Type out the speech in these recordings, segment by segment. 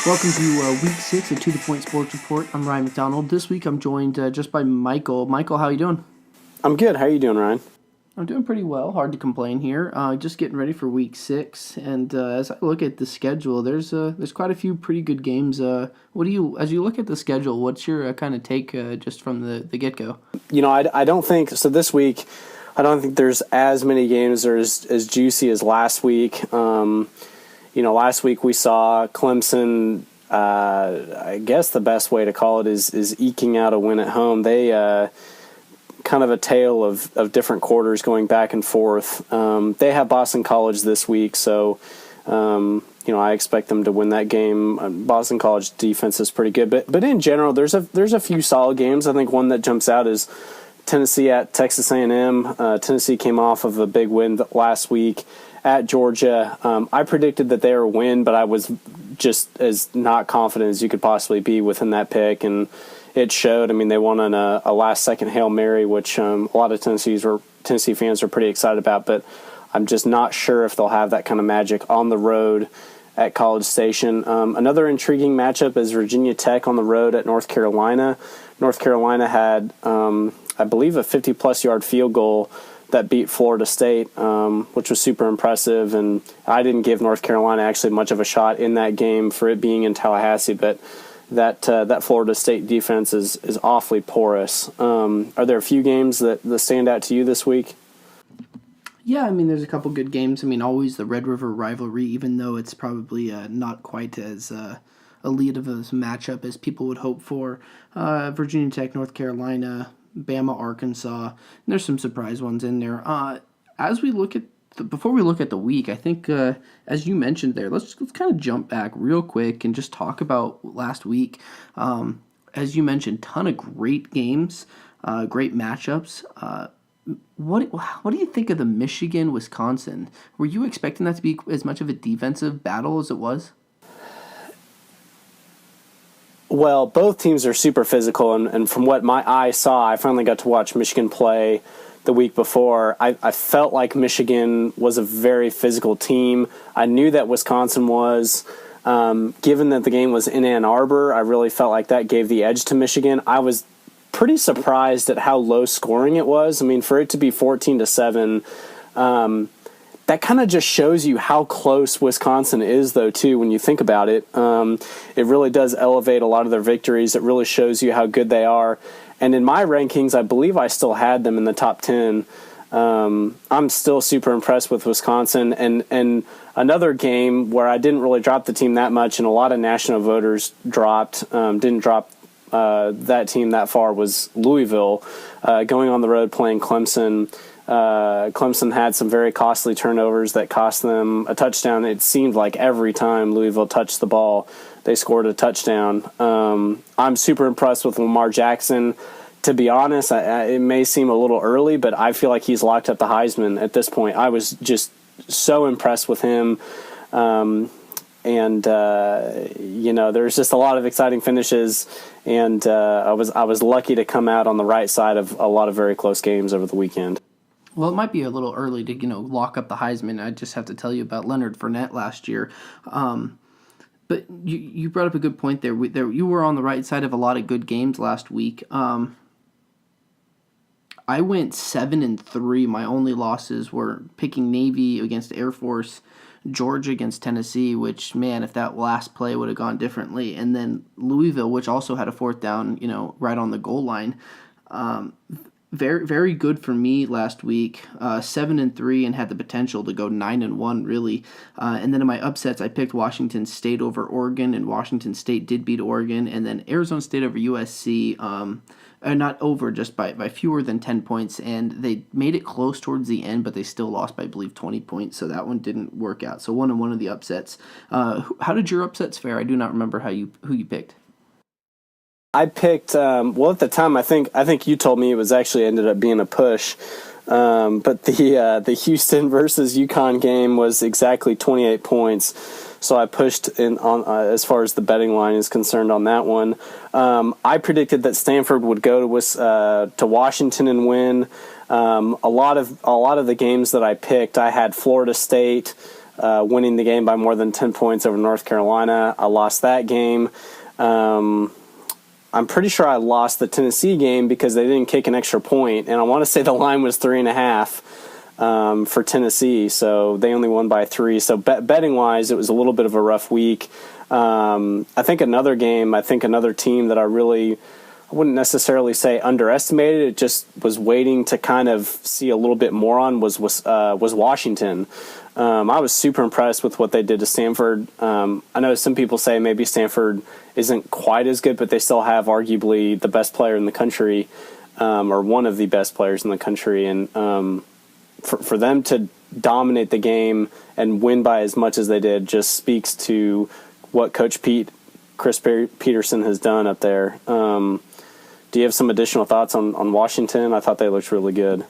Welcome to Week 6 of To The Point Sports Report. I'm Ryan McDonald. This week I'm joined just by Michael. Michael, how you doing? I'm good. How are you doing, Ryan? I'm doing pretty well. Hard to complain here. Just getting ready for Week 6, and as I look at the schedule, there's quite a few pretty good games. As you look at the schedule, what's your kind of take just from the get-go? I don't think so. This week, I don't think there's as many games that are as juicy as last week. Last week we saw Clemson. I guess the best way to call it is eking out a win at home. They kind of a tale of different quarters going back and forth. They have Boston College this week, so I expect them to win that game. Boston College defense is pretty good, but in general, there's a few solid games. I think one that jumps out is Tennessee at Texas A&M. Tennessee came off of a big win last week at Georgia. I predicted that they would win, but I was just as not confident as you could possibly be within that pick, and it showed. I mean, they won on a last-second Hail Mary, which a lot of Tennessee fans are pretty excited about, but I'm just not sure if they'll have that kind of magic on the road at College Station. Another intriguing matchup is Virginia Tech on the road at North Carolina. North Carolina had, I believe, a 50-plus yard field goal that beat Florida State, which was super impressive. And I didn't give North Carolina actually much of a shot in that game for it being in Tallahassee, but that Florida State defense is awfully porous. Are there a few games that stand out to you this week? Yeah, I mean, there's a couple good games. I mean, always the Red River rivalry, even though it's probably not quite as elite of a matchup as people would hope for. Virginia Tech, North Carolina, Bama, Arkansas. And there's some surprise ones in there. Before we look at the week, I think as you mentioned there, let's kind of jump back real quick and just talk about last week. As you mentioned, ton of great games, great matchups. What do you think of the Michigan-Wisconsin? Were you expecting that to be as much of a defensive battle as it was? Well, both teams are super physical, and from what my eye saw, I finally got to watch Michigan play the week before. I felt like Michigan was a very physical team. I knew that Wisconsin was. Given that the game was in Ann Arbor, I really felt like that gave the edge to Michigan. I was pretty surprised at how low scoring it was. I mean, for it to be 14-7, that kind of just shows you how close Wisconsin is, though, too, when you think about it. It really does elevate a lot of their victories. It really shows you how good they are. And in my rankings, I believe I still had them in the top 10. I'm still super impressed with Wisconsin. And another game where I didn't really drop the team that much, and a lot of national voters didn't drop that team that far, was Louisville, going on the road playing Clemson. Clemson had some very costly turnovers that cost them a touchdown. It seemed like every time Louisville touched the ball, they scored a touchdown. I'm super impressed with Lamar Jackson. To be honest, it may seem a little early, but I feel like he's locked up the Heisman at this point. I was just so impressed with him. There's just a lot of exciting finishes, and I was lucky to come out on the right side of a lot of very close games over the weekend. Well, it might be a little early to, lock up the Heisman. I just have to tell you about Leonard Fournette last year. But you brought up a good point there. You were on the right side of a lot of good games last week. I went 7-3. My only losses were picking Navy against Air Force, Georgia against Tennessee, which, man, if that last play would have gone differently, and then Louisville, which also had a fourth down, right on the goal line. Very, very good for me last week. 7-3 and had the potential to go 9-1 really. And then in my upsets, I picked Washington State over Oregon, and Washington State did beat Oregon. And then Arizona State over USC, not over, just by fewer than 10 points. And they made it close towards the end, but they still lost by, I believe, 20 points. So that one didn't work out. So 1-1 of the upsets. How did your upsets fare? I do not remember who you picked. I picked, at the time, I think you told me it was actually ended up being a push. But the Houston versus UConn game was exactly 28 points. So I pushed in on as far as the betting line is concerned on that one. I predicted that Stanford would go to Washington and win. A lot of the games that I picked, I had Florida State winning the game by more than 10 points over North Carolina. I lost that game. I'm pretty sure I lost the Tennessee game because they didn't kick an extra point, and I want to say the line was 3.5 for Tennessee, so they only won by 3. So betting-wise, it was a little bit of a rough week. I think another team that I wouldn't necessarily say underestimated, it just was waiting to kind of see a little bit more on was Washington. I was super impressed with what they did to Stanford. I know some people say maybe Stanford isn't quite as good, but they still have arguably the best player in the country, or one of the best players in the country. And for them to dominate the game and win by as much as they did just speaks to what Coach Chris Peterson has done up there. Do you have some additional thoughts on Washington? I thought they looked really good.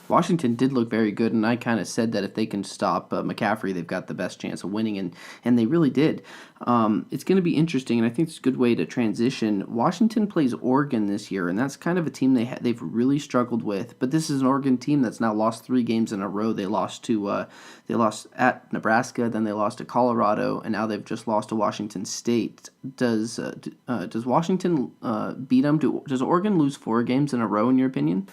Washington did look very good, and I kind of said that if they can stop McCaffrey, they've got the best chance of winning, and they really did. It's going to be interesting, and I think it's a good way to transition. Washington plays Oregon this year, and that's kind of a team they've really struggled with. But this is an Oregon team that's now lost 3 games in a row. They lost at Nebraska, then they lost to Colorado, and now they've just lost to Washington State. Does Washington beat them? Does Oregon lose 4 games in a row, in your opinion?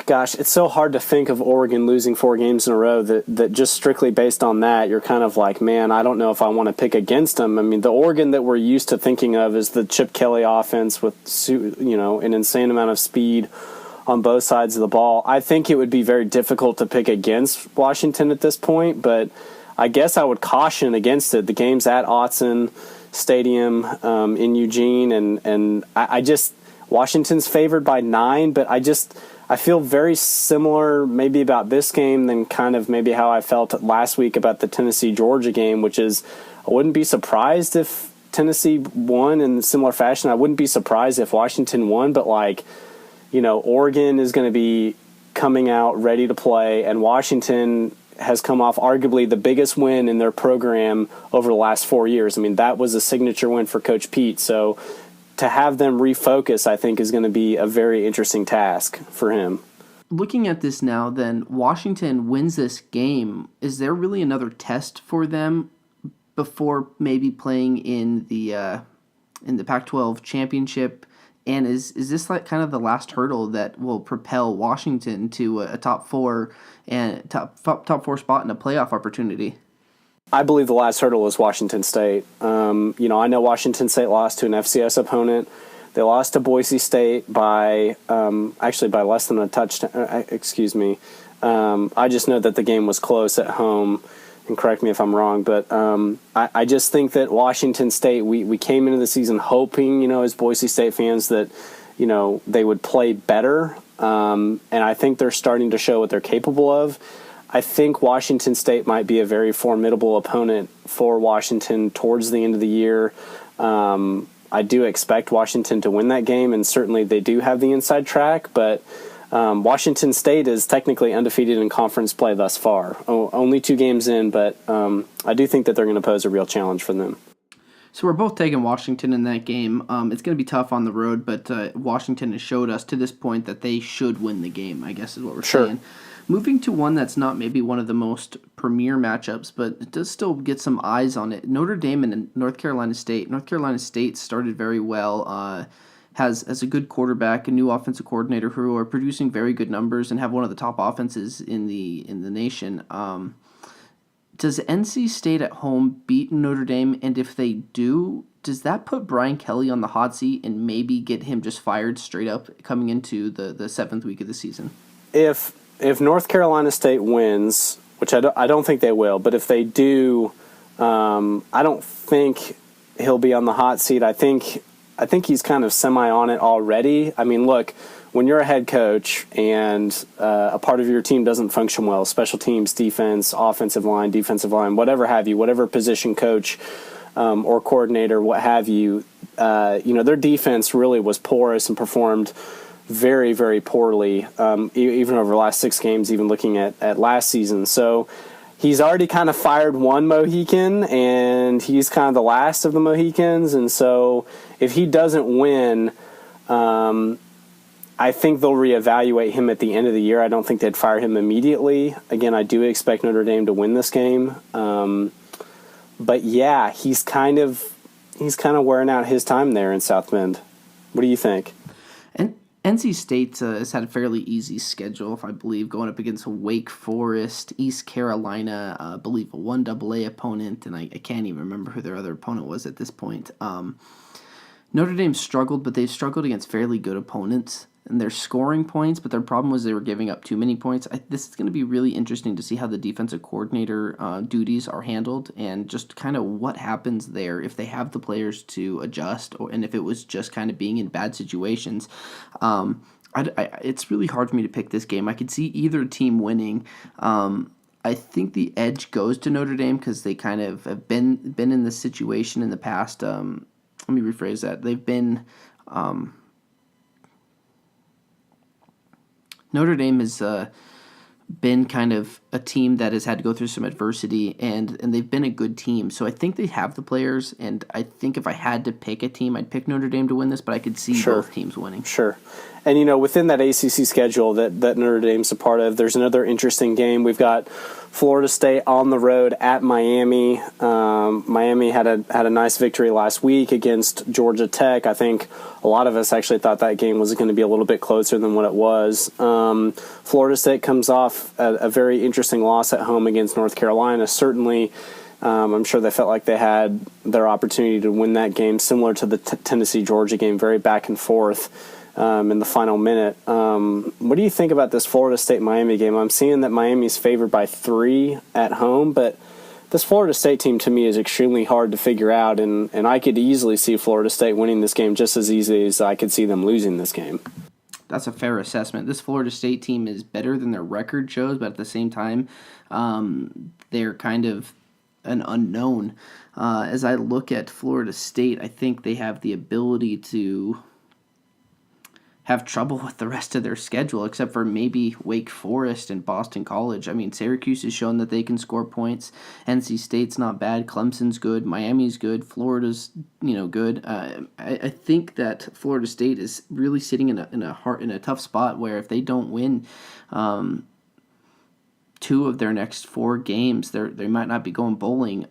Gosh, it's so hard to think of Oregon losing 4 games in a row that just strictly based on that, you're kind of like, man, I don't know if I want to pick against them. I mean, the Oregon that we're used to thinking of is the Chip Kelly offense with, an insane amount of speed on both sides of the ball. I think it would be very difficult to pick against Washington at this point, but I guess I would caution against it. The game's at Autzen Stadium in Eugene, and I just Washington's favored by 9, but I feel very similar maybe about this game than kind of maybe how I felt last week about the Tennessee-Georgia game, which is I wouldn't be surprised if Tennessee won in similar fashion. I wouldn't be surprised if Washington won, but Oregon is going to be coming out ready to play, and Washington has come off arguably the biggest win in their program over the last 4 years. I mean, that was a signature win for Coach Pete, so to have them refocus, I think, is going to be a very interesting task for him. Looking at this now, then, Washington wins this game. Is there really another test for them before maybe playing in the Pac-12 championship? And is this like kind of the last hurdle that will propel Washington to a top 4 and top 4 spot in a playoff opportunity? I believe the last hurdle is Washington State. I know Washington State lost to an FCS opponent. They lost to Boise State by less than a touchdown. I just know that the game was close at home, and correct me if I'm wrong, but I just think that Washington State, we came into the season hoping, as Boise State fans, that, they would play better, and I think they're starting to show what they're capable of. I think Washington State might be a very formidable opponent for Washington towards the end of the year. I do expect Washington to win that game, and certainly they do have the inside track, but Washington State is technically undefeated in conference play thus far. Only 2 games in, but I do think that they're going to pose a real challenge for them. So we're both taking Washington in that game. It's going to be tough on the road, but Washington has showed us to this point that they should win the game, I guess is what we're saying. Moving to one that's not maybe one of the most premier matchups, but it does still get some eyes on it. Notre Dame and North Carolina State. North Carolina State started very well, has a good quarterback, a new offensive coordinator who are producing very good numbers and have one of the top offenses in the nation. Does NC State at home beat Notre Dame? And if they do, does that put Brian Kelly on the hot seat and maybe get him just fired straight up coming into the 7th week of the season? If North Carolina State wins, which I don't think they will, but if they do, I don't think he'll be on the hot seat. I think he's kind of semi on it already. I mean, look, when you're a head coach and a part of your team doesn't function well, special teams, defense, offensive line, defensive line, whatever have you, whatever position coach or coordinator, what have you, their defense really was porous and performed very, very poorly, even over the last 6 games, even looking at last season. So he's already kind of fired one Mohican, and he's kind of the last of the Mohicans. And so if he doesn't win, I think they'll reevaluate him at the end of the year. I don't think they'd fire him immediately. Again, I do expect Notre Dame to win this game. But yeah, he's kind of wearing out his time there in South Bend. What do you think? And NC State has had a fairly easy schedule, if I believe, going up against Wake Forest, East Carolina, I believe a 1AA opponent, and I can't even remember who their other opponent was at this point. Notre Dame struggled, but they've struggled against fairly good opponents, and they're scoring points, but their problem was they were giving up too many points. This is going to be really interesting to see how the defensive coordinator duties are handled and just kind of what happens there if they have the players to adjust, and if it was just kind of being in bad situations. It's really hard for me to pick this game. I could see either team winning. I think the edge goes to Notre Dame because they kind of have been in this situation in the past. Let me rephrase that. They've been Notre Dame has been kind of a team that has had to go through some adversity, and they've been a good team. So I think they have the players, and I think if I had to pick a team, I'd pick Notre Dame to win this, but I could see both teams winning. Sure. And, within that ACC schedule that Notre Dame's a part of, there's another interesting game. We've got Florida State on the road at Miami. Miami had a nice victory last week against Georgia Tech. I think a lot of us actually thought that game was going to be a little bit closer than what it was. Florida State comes off a very interesting loss at home against North Carolina. Certainly, I'm sure they felt like they had their opportunity to win that game, similar to the Tennessee-Georgia game, very back and forth. In the final minute. What do you think about this Florida State-Miami game? I'm seeing that Miami's favored by 3 at home, but this Florida State team to me is extremely hard to figure out, and I could easily see Florida State winning this game just as easily as I could see them losing this game. That's a fair assessment. This Florida State team is better than their record shows, but at the same time, they're kind of an unknown. As I look at Florida State, I think they have the ability to have trouble with the rest of their schedule, except for maybe Wake Forest and Boston College. I mean, Syracuse has shown that they can score points. NC State's not bad. Clemson's good. Miami's good. Florida's good. I think that Florida State is really sitting in a tough spot where if they don't win 2 of their next 4 games, they might not be going bowling.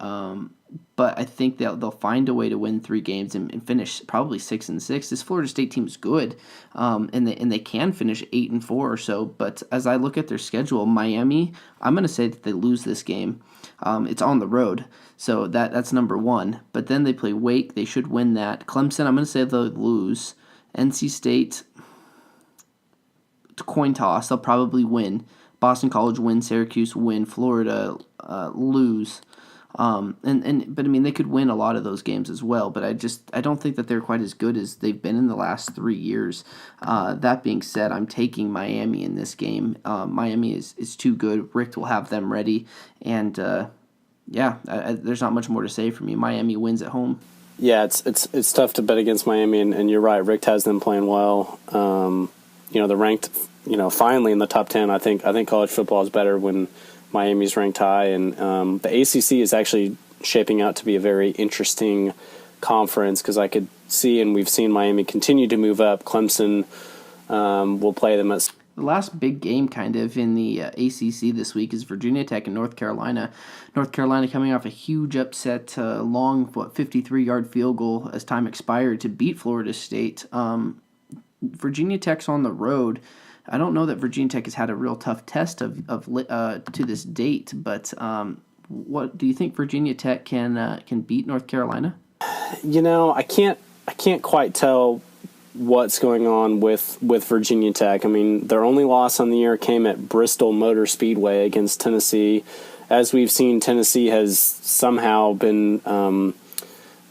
But I think they'll find a way to win 3 games and finish probably 6-6. This Florida State team is good, and they can finish 8-4 or so. But as I look at their schedule, Miami, I'm going to say that they lose this game. It's on the road, so that's number 1. But then they play Wake. They should win that. Clemson, I'm going to say they'll lose. NC State, coin toss, they'll probably win. Boston College win. Syracuse win. Florida lose. But I mean, they could win a lot of those games as well, but I don't think that they're quite as good as they've been in the last 3 years. That being said, I'm taking Miami in this game. Miami is too good. Rick will have them ready, and there's not much more to say for me. Miami wins at home. Yeah, it's tough to bet against Miami, and you're right. Rick has them playing well. They're ranked, finally in the top 10. I think college football is better when Miami's ranked high, and the ACC is actually shaping out to be a very interesting conference because I could see, and we've seen Miami continue to move up. Clemson will play them at the last big game kind of in the ACC this week is Virginia Tech and North Carolina. North Carolina coming off a huge upset, long 53-yard field goal as time expired to beat Florida State. Virginia Tech's on the road. I don't know that Virginia Tech has had a real tough test to this date, but what do you think Virginia Tech can beat North Carolina? I can't quite tell what's going on with Virginia Tech. I mean, their only loss on the year came at Bristol Motor Speedway against Tennessee. As we've seen, Tennessee has somehow been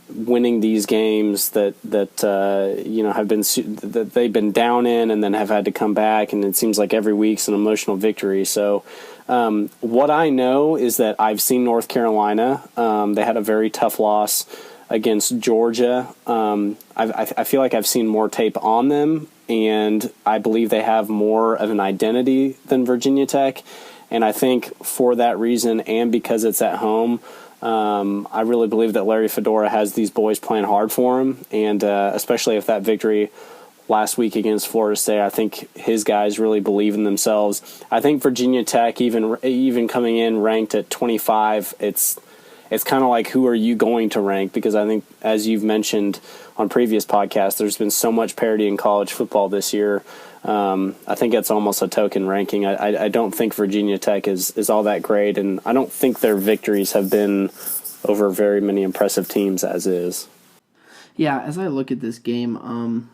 winning these games that have been that they've been down in and then have had to come back, and it seems like every week's an emotional victory. So what I know is that I've seen North Carolina. They had a very tough loss against Georgia. I feel like I've seen more tape on them, and I believe they have more of an identity than Virginia Tech. And I think for that reason, and because it's at home, I really believe that Larry Fedora has these boys playing hard for him, and especially if that victory last week against Florida State, I think his guys really believe in themselves. I think Virginia Tech, even coming in ranked at 25, it's it's kind of like, who are you going to rank? Because I think, as you've mentioned on previous podcasts, there's been so much parity in college football this year. I think it's almost a token ranking. I don't think Virginia Tech is all that great, and I don't think their victories have been over very many impressive teams as is. Yeah, as I look at this game,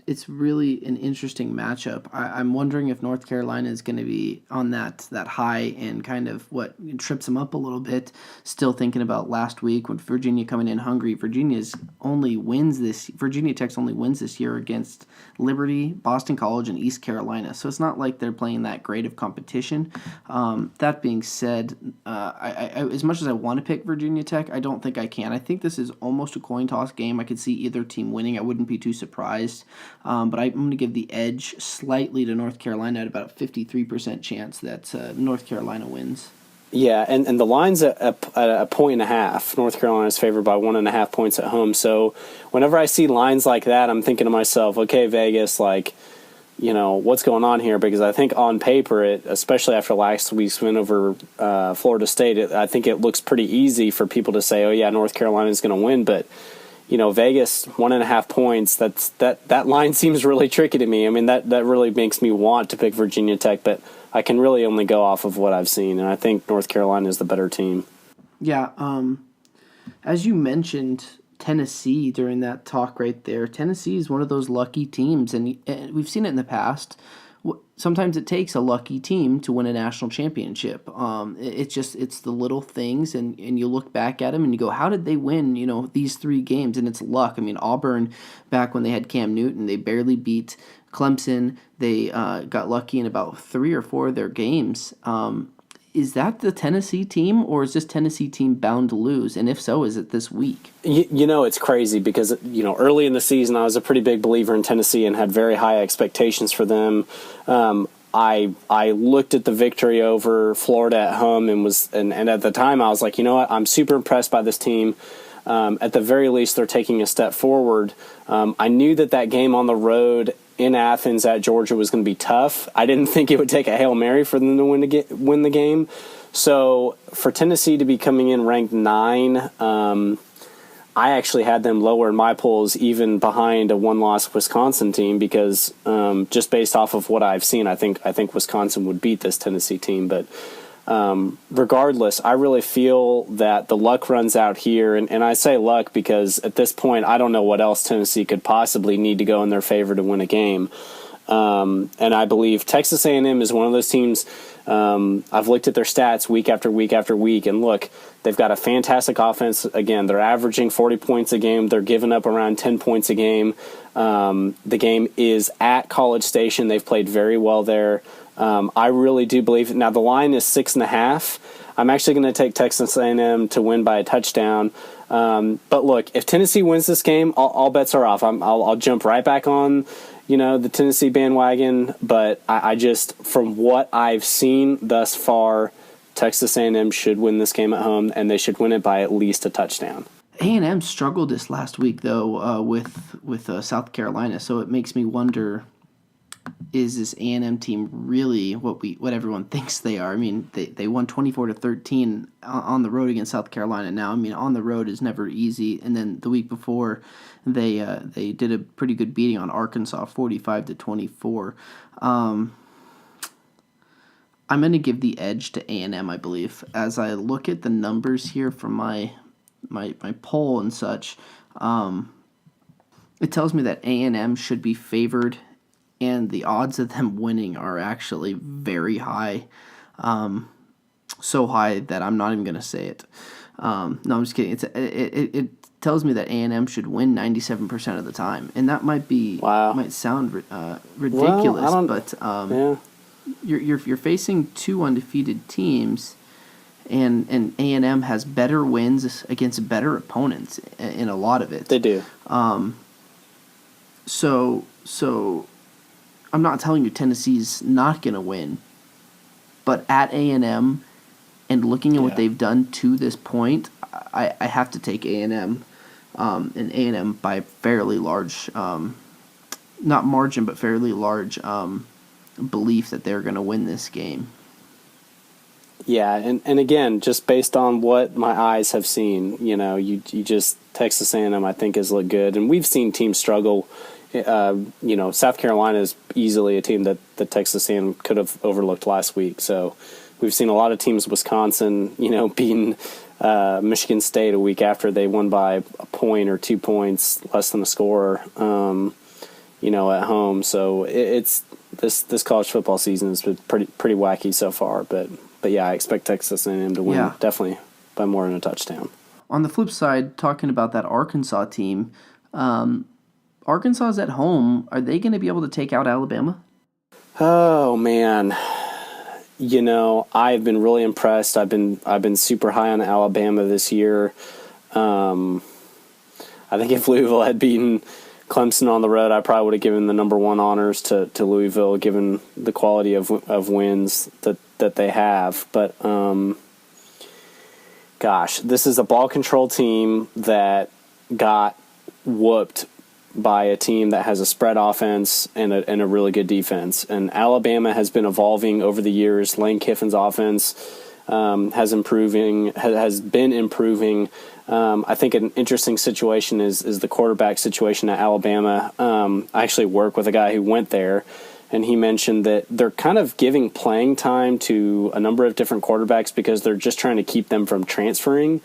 it's really an interesting matchup. I'm wondering if North Carolina is going to be on that high and kind of what trips them up a little bit. Still thinking about last week with Virginia coming in hungry. Virginia Tech's only wins this year against Liberty, Boston College, and East Carolina. So it's not like they're playing that great of competition. That being said, I as much as I want to pick Virginia Tech, I don't think I can. I think this is almost a coin toss game. I could see either team winning. I wouldn't be too surprised. But I'm going to give the edge slightly to North Carolina at about a 53% chance that North Carolina wins. Yeah, and the line's at a 1.5. North Carolina's favored by 1.5 points at home. So whenever I see lines like that, I'm thinking to myself, okay, Vegas, what's going on here? Because I think on paper, especially after last week's win over Florida State, I think it looks pretty easy for people to say, oh yeah, North Carolina's going to win, but Vegas 1.5 points. That line seems really tricky to me. I mean, that really makes me want to pick Virginia Tech, but I can really only go off of what I've seen, and I think North Carolina is the better team. Yeah, as you mentioned, Tennessee during that talk right there. Tennessee is one of those lucky teams, and we've seen it in the past. Sometimes it takes a lucky team to win a national championship. It's the little things, and you look back at them and you go, how did they win, these 3 games? And it's luck. I mean, Auburn, back when they had Cam Newton, they barely beat Clemson. They got lucky in about 3 or 4 of their games. Is that the Tennessee team, or is this Tennessee team bound to lose? And if so, is it this week? It's crazy because, early in the season, I was a pretty big believer in Tennessee and had very high expectations for them. I looked at the victory over Florida at home and at the time I was like, I'm super impressed by this team. At the very least, they're taking a step forward. I knew that game on the road in Athens at Georgia was going to be tough. I didn't think it would take a Hail Mary for them to win the game. So for Tennessee to be coming in ranked 9, I actually had them lower in my polls, even behind a 1-loss Wisconsin team, because just based off of what I've seen, I think Wisconsin would beat this Tennessee team. But regardless, I really feel that the luck runs out here, and I say luck because at this point I don't know what else Tennessee could possibly need to go in their favor to win a game. And I believe Texas A&M is one of those teams. I've looked at their stats week after week after week, and look, they've got a fantastic offense. Again, they're averaging 40 points a game. They're giving up around 10 points a game. The game is at College Station. They've played very well there. I really do believe. Now the line is 6.5. I'm actually going to take Texas A&M to win by a touchdown. But look, if Tennessee wins this game, all bets are off. I'll jump right back on, the Tennessee bandwagon. But I just, from what I've seen thus far, Texas A&M should win this game at home, and they should win it by at least a touchdown. A&M struggled this last week though with South Carolina, so it makes me wonder. Is this A&M team really what everyone thinks they are? I mean, they won 24-13 on the road against South Carolina. Now, I mean, on the road is never easy. And then the week before, they did a pretty good beating on Arkansas, 45-24. I'm going to give the edge to A&M, I believe. As I look at the numbers here from my poll and such, it tells me that A&M should be favored, and the odds of them winning are actually very high. So high that I'm not even going to say it. No, I'm just kidding. It tells me that A&M should win 97% of the time, and that might sound ridiculous, but yeah. You're facing 2 undefeated teams, and A&M has better wins against better opponents in a lot of it. They do. So I'm not telling you Tennessee's not going to win, but at A&M and looking at what they've done to this point, I have to take A&M, and A&M by fairly large, not margin, but fairly large belief that they're going to win this game. Yeah, and again, just based on what my eyes have seen, you just Texas A&M I think has looked good, and we've seen teams struggle. South Carolina is easily a team that Texas A&M could have overlooked last week. So we've seen a lot of teams, Wisconsin, beating Michigan State a week after they won by a point or 2 points, less than a score, at home. So it's this college football season has been pretty wacky so far, but yeah, I expect Texas A&M to win definitely by more than a touchdown. On the flip side, talking about that Arkansas team, Arkansas's at home. Are they going to be able to take out Alabama? Oh man, I've been really impressed. I've been super high on Alabama this year. I think if Louisville had beaten Clemson on the road, I probably would have given the number one honors to Louisville, given the quality of wins that they have. But gosh, this is a ball control team that got whooped by a team that has a spread offense and a really good defense. And Alabama has been evolving over the years. Lane Kiffin's offense has been improving. I think an interesting situation is the quarterback situation at Alabama. I actually work with a guy who went there, and he mentioned that they're kind of giving playing time to a number of different quarterbacks because they're just trying to keep them from transferring.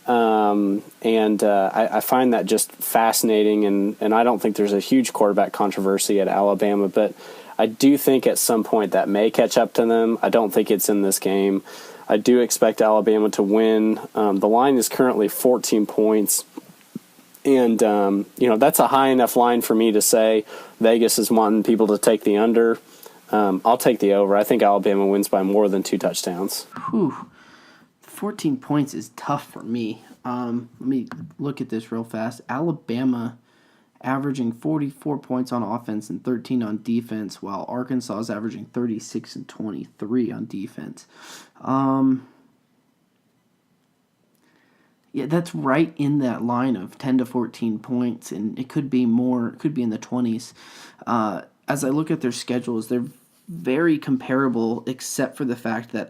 I find that just fascinating, and I don't think there's a huge quarterback controversy at Alabama, but I do think at some point that may catch up to them. I don't think it's in this game. I do expect Alabama to win. The line is currently 14 points, and that's a high enough line for me to say Vegas is wanting people to take the under. I'll take the over. I think Alabama wins by more than 2 touchdowns. Whew. 14 points is tough for me. Let me look at this real fast. Alabama averaging 44 points on offense and 13 on defense, while Arkansas is averaging 36 and 23 on defense. Yeah, that's right in that line of 10 to 14 points, and it could be more. It could be in the 20s. As I look at their schedules, they're very comparable, except for the fact that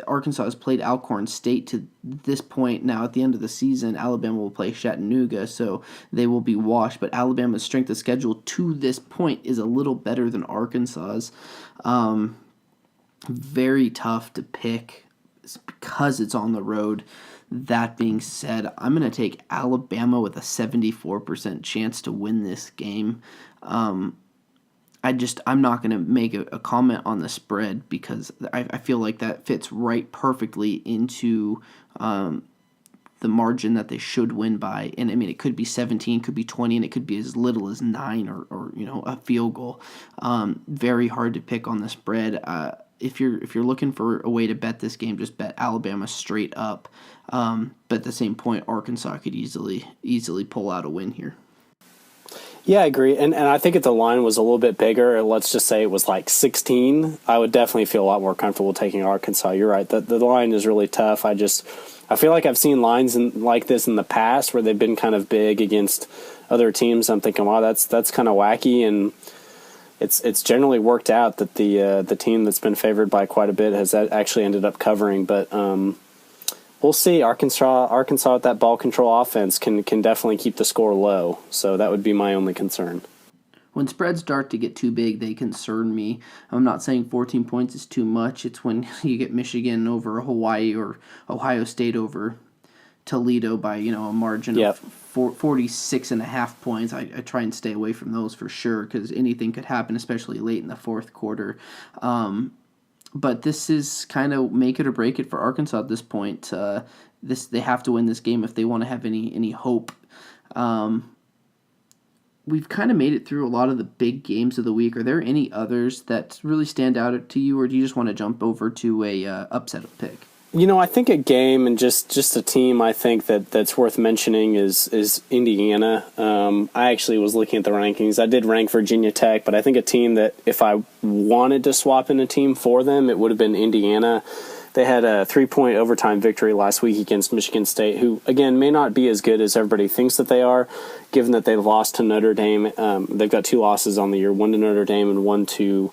Arkansas has played Alcorn State to this point. Now, at the end of the season, Alabama will play Chattanooga, so they will be washed. But Alabama's strength of schedule to this point is a little better than Arkansas's. Very tough to pick because it's on the road. That being said, I'm going to take Alabama with a 74% chance to win this game. I'm not going to make a comment on the spread because I feel like that fits right perfectly into the margin that they should win by. And I mean, it could be 17, could be 20, and it could be as little as 9 or a field goal. Very hard to pick on the spread. If you're looking for a way to bet this game, just bet Alabama straight up. But at the same point, Arkansas could easily pull out a win here. Yeah, I agree. And I think if the line was a little bit bigger, let's just say it was like 16, I would definitely feel a lot more comfortable taking Arkansas. You're right. The line is really tough. I feel like I've seen lines like this in the past where they've been kind of big against other teams. I'm thinking, wow, that's kind of wacky, and it's generally worked out that the team that's been favored by quite a bit has actually ended up covering. But we'll see. Arkansas with that ball control offense can definitely keep the score low. So that would be my only concern. When spreads start to get too big, they concern me. I'm not saying 14 points is too much. It's when you get Michigan over Hawaii or Ohio State over Toledo by a margin of 46.5 points. I try and stay away from those for sure because anything could happen, especially late in the fourth quarter. But this is kind of make it or break it for Arkansas at this point. They have to win this game if they want to have any hope. We've kind of made it through a lot of the big games of the week. Are there any others that really stand out to you, or do you just want to jump over to a upset pick? I think a game and just a team I think that's worth mentioning is Indiana. I actually was looking at the rankings. I did rank Virginia Tech, but I think a team that if I wanted to swap in a team for them, it would have been Indiana. They had a 3-point overtime victory last week against Michigan State, who, again, may not be as good as everybody thinks that they are, given that they've lost to Notre Dame. They've got 2 losses on the year, one to Notre Dame and one to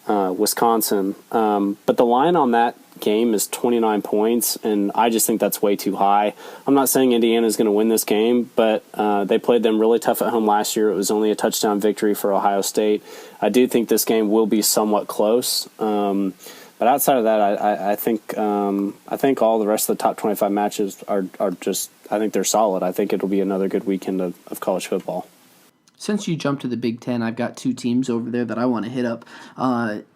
Wisconsin. But the line on that game is 29 points, and I just think that's way too high. I'm not saying Indiana is going to win this game, but they played them really tough at home last year. It was only a touchdown victory for Ohio State. I do think this game will be somewhat close. But outside of that, I think all the rest of the top 25 matches are just, I think they're solid. I think it'll be another good weekend of college football. Since you jumped to the Big Ten, I've got two teams over there that I want to hit up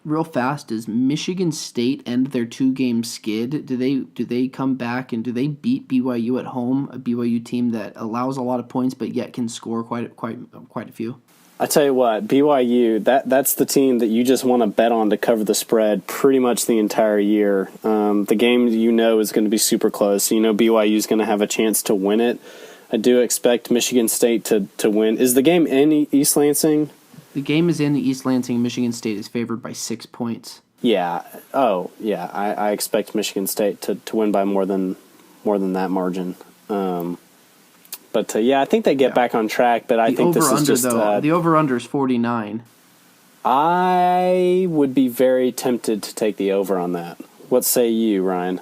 real fast. Does Michigan State end their 2-game skid? Do they come back and do they beat BYU at home? A BYU team that allows a lot of points but yet can score quite a few. I tell you what, BYU, that's the team that you just want to bet on to cover the spread pretty much the entire year. The game is going to be super close. BYU is going to have a chance to win it. I do expect Michigan State to win. Is the game in East Lansing? The game is in East Lansing. Michigan State is favored by 6 points. Yeah. Oh, yeah. I expect Michigan State to win by more than that margin. But I think they get back on track. But I think this is just the over/under is 49. I would be very tempted to take the over on that. What say you, Ryan?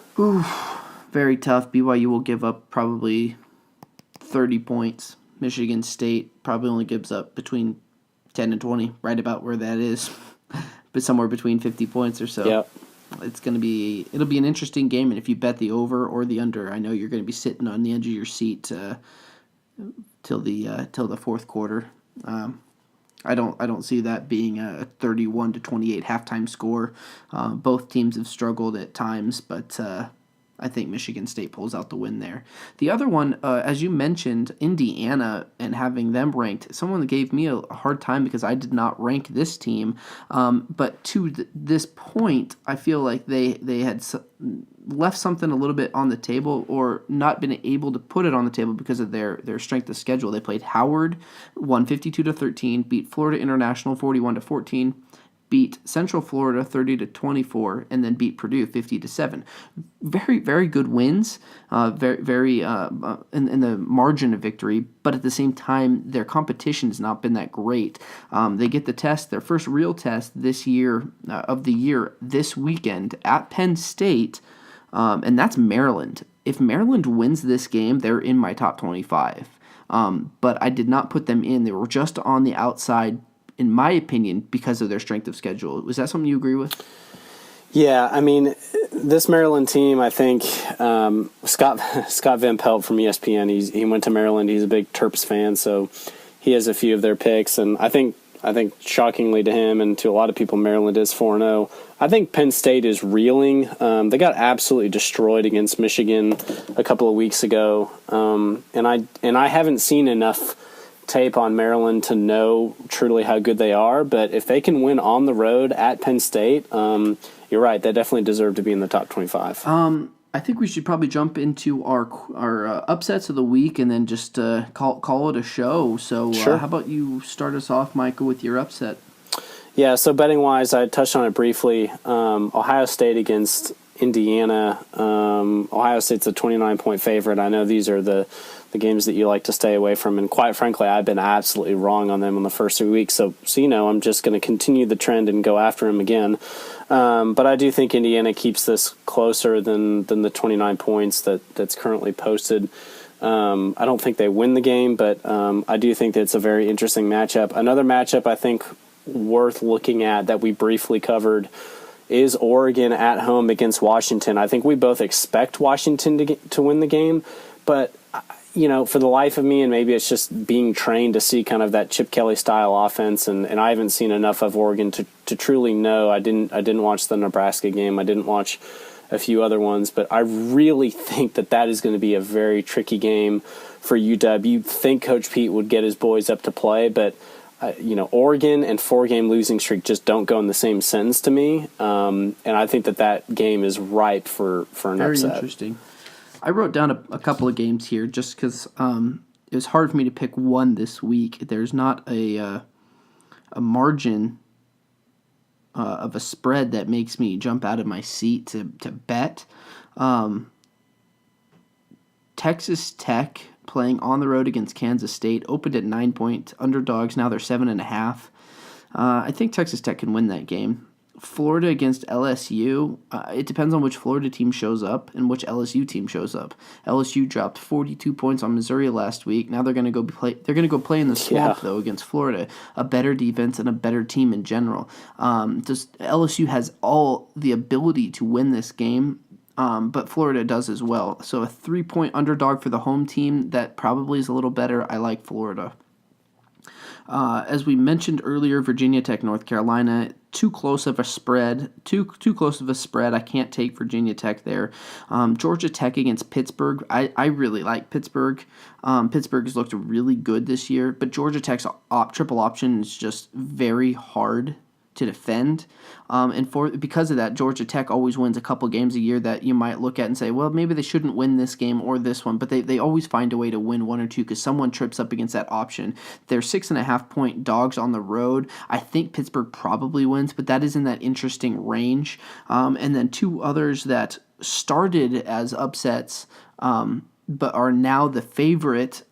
Very tough. BYU will give up probably 30 points. Michigan State probably only gives up between 10 and 20, right about where that is, but somewhere between 50 points or so. Yep. It'll be an interesting game, and if you bet the over or the under, I know you're going to be sitting on the edge of your seat till the fourth quarter. I don't see that being a 31-28 halftime score. Both teams have struggled at times, but I think Michigan State pulls out the win there. The other one, as you mentioned, Indiana and having them ranked, someone gave me a hard time because I did not rank this team. But to this point, I feel like they had left something a little bit on the table or not been able to put it on the table because of their strength of schedule. They played Howard, won 52-13, beat Florida International 41-14, beat Central Florida 30-24, and then beat Purdue 50-7. Very, very good wins, very in the margin of victory. But at the same time, their competition has not been that great. They get the test, their first real test this year of the year, this weekend at Penn State, and that's Maryland. If Maryland wins this game, they're in my top 25. But I did not put them in. They were just on the outside, in my opinion, because of their strength of schedule. Was that something you agree with? Yeah, I mean, this Maryland team, I think Scott Van Pelt from ESPN, he went to Maryland. He's a big Terps fan, so he has a few of their picks. And I think shockingly to him and to a lot of people, Maryland is 4-0. I think Penn State is reeling. They got absolutely destroyed against Michigan a couple of weeks ago, and I haven't seen enough tape on Maryland to know truly how good they are, but if they can win on the road at Penn State, you're right, they definitely deserve to be in the top 25. I think we should probably jump into our upsets of the week and then just call it a show. So Sure. How about you start us off, Michael, with your upset? Yeah, so betting-wise, I touched on it briefly. Ohio State against Indiana. Ohio State's a 29-point favorite. I know these are the games that you like to stay away from, and quite frankly, I've been absolutely wrong on them in the first 3 weeks. So I'm just going to continue the trend and go after them again. But I do think Indiana keeps this closer than the 29 points that's currently posted. I don't think they win the game, but I do think that it's a very interesting matchup. Another matchup I think worth looking at that we briefly covered is Oregon at home against Washington. I think we both expect Washington to win the game, but for the life of me, and maybe it's just being trained to see kind of that Chip Kelly style offense, and I haven't seen enough of Oregon to truly know. I didn't watch the Nebraska game. I didn't watch a few other ones, but I really think that is going to be a very tricky game for UW. You'd think Coach Pete would get his boys up to play, but Oregon and 4-game losing streak just don't go in the same sentence to me, and I think that game is ripe for an upset. Very interesting. I wrote down a couple of games here just because it was hard for me to pick one this week. There's not a margin of a spread that makes me jump out of my seat to bet. Texas Tech playing on the road against Kansas State opened at 9-point underdogs. Now they're 7.5. I think Texas Tech can win that game. Florida against LSU, it depends on which Florida team shows up and which LSU team shows up. LSU dropped 42 points on Missouri last week. Now they're going to go play. They're going to go play in the swamp though against Florida, a better defense and a better team in general. Just LSU has all the ability to win this game. But Florida does as well. So a 3-point underdog for the home team that probably is a little better. I like Florida. As we mentioned earlier, Virginia Tech, North Carolina, too close of a spread. Too close of a spread. I can't take Virginia Tech there. Georgia Tech against Pittsburgh. I really like Pittsburgh. Pittsburgh has looked really good this year, but Georgia Tech's triple option is just very hard to defend. Because of that, Georgia Tech always wins a couple games a year that you might look at and say, well, maybe they shouldn't win this game or this one, but they always find a way to win one or two because someone trips up against that option. They're 6.5-point dogs on the road. I think Pittsburgh probably wins, but that is in that interesting range. And then two others that started as upsets but are now the favorite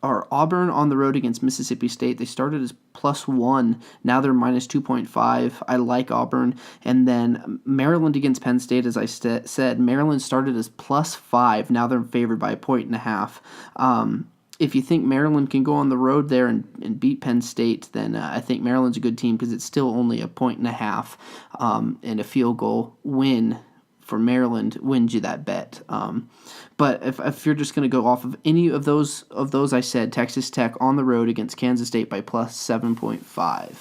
are Auburn on the road against Mississippi State. They started as +1. Now they're -2.5. I like Auburn. And then Maryland against Penn State, as I said, Maryland started as +5. Now they're favored by 1.5. If you think Maryland can go on the road there and beat Penn State, then I think Maryland's a good team because it's still only 1.5. And a field goal win for Maryland wins you that bet. But if you're just going to go off of any of those I said, Texas Tech on the road against Kansas State by +7.5.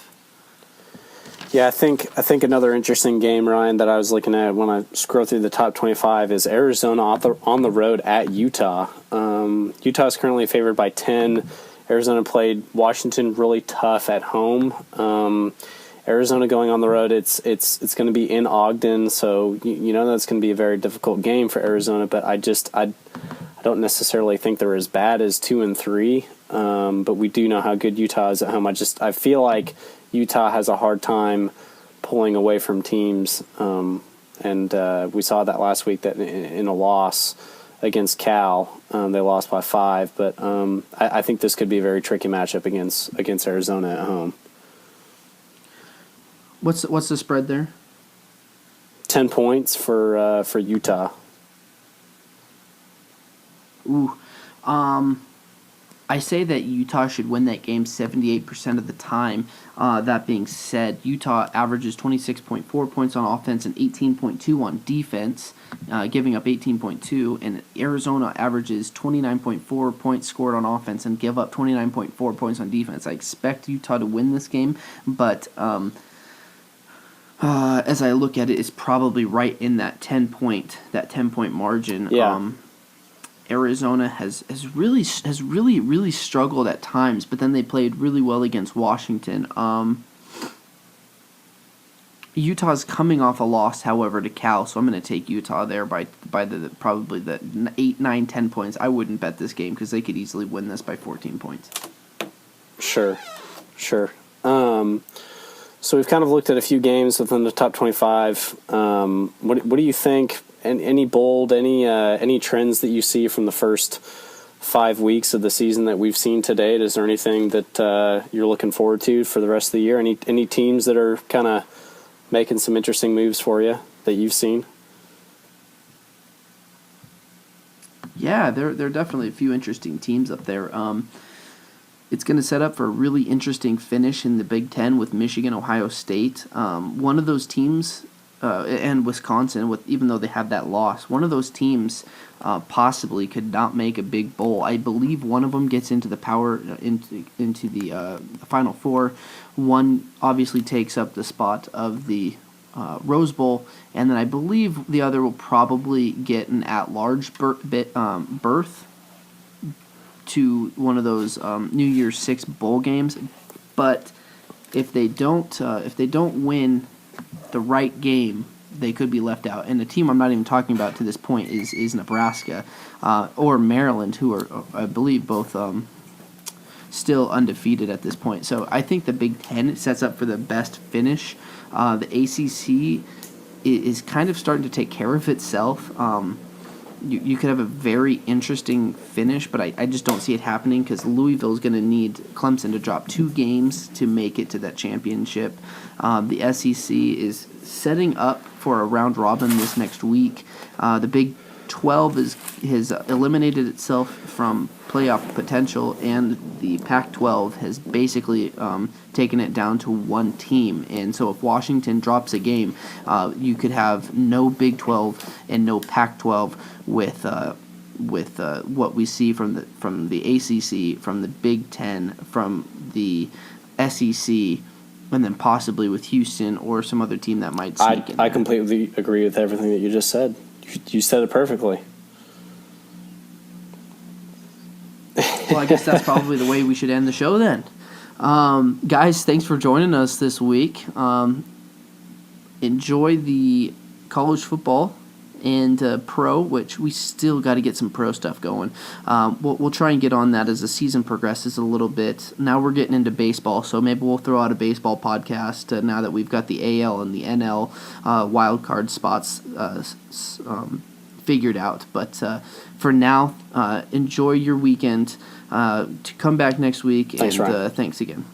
Yeah, I think another interesting game, Ryan, that I was looking at when I scroll through the top 25 is Arizona on the road at Utah. Utah is currently favored by 10. Arizona played Washington really tough at home. Arizona going on the road, it's going to be in Ogden, so you know that's going to be a very difficult game for Arizona. But I don't necessarily think they're as bad as 2 and 3. But we do know how good Utah is at home. I feel like Utah has a hard time pulling away from teams, and we saw that last week that in a loss against Cal, they lost by 5. But I think this could be a very tricky matchup against Arizona at home. What's the spread there? 10 points for Utah. Ooh, I say that Utah should win that game 78% of the time. That being said, Utah averages 26.4 points on offense and 18.2 on defense, giving up 18.2, and Arizona averages 29.4 points scored on offense and give up 29.4 points on defense. I expect Utah to win this game, but as I look at it, it's probably right in that 10-point margin. Yeah. Arizona has really struggled at times, but then they played really well against Washington. Utah's coming off a loss, however, to Cal, so I'm going to take Utah there by probably the 8, 9, 10 points. I wouldn't bet this game because they could easily win this by 14 points. Sure. So we've kind of looked at a few games within the top 25. What do you think? Any bold, any trends that you see from the first 5 weeks of the season that we've seen to date? Is there anything that you're looking forward to for the rest of the year? Any teams that are kind of making some interesting moves for you that you've seen? Yeah, there are definitely a few interesting teams up there. It's going to set up for a really interesting finish in the Big Ten with Michigan, Ohio State. One of those teams, and Wisconsin, even though they have that loss, one of those teams possibly could not make a big bowl. I believe one of them gets into the into the Final Four. One obviously takes up the spot of the Rose Bowl, and then I believe the other will probably get an at-large berth to one of those New Year's Six bowl games. But if they don't win the right game, they could be left out. And the team I'm not even talking about to this point is Nebraska or Maryland, who are, I believe, both still undefeated at this point. So I think the Big Ten sets up for the best finish. The ACC is kind of starting to take care of itself. you could have a very interesting finish, but I just don't see it happening because Louisville is going to need Clemson to drop 2 games to make it to that championship. The SEC is setting up for a round robin this next week. The Big 12 has eliminated itself from playoff potential, and the Pac-12 has basically taken it down to 1 team. And so if Washington drops a game, you could have no Big 12 and no Pac-12 with what we see from the ACC, from the Big 10, from the SEC, and then possibly with Houston or some other team that might sneak in. I completely agree with everything that you just said. You said it perfectly. Well, I guess that's probably the way we should end the show then. Guys, thanks for joining us this week. Enjoy the college football and pro, which we still got to get some pro stuff going. We'll try and get on that as the season progresses a little bit. Now we're getting into baseball, so maybe we'll throw out a baseball podcast now that we've got the AL and the NL wild card spots figured out. But for now, enjoy your weekend. To come back next week. Thanks, Ryan. Thanks again.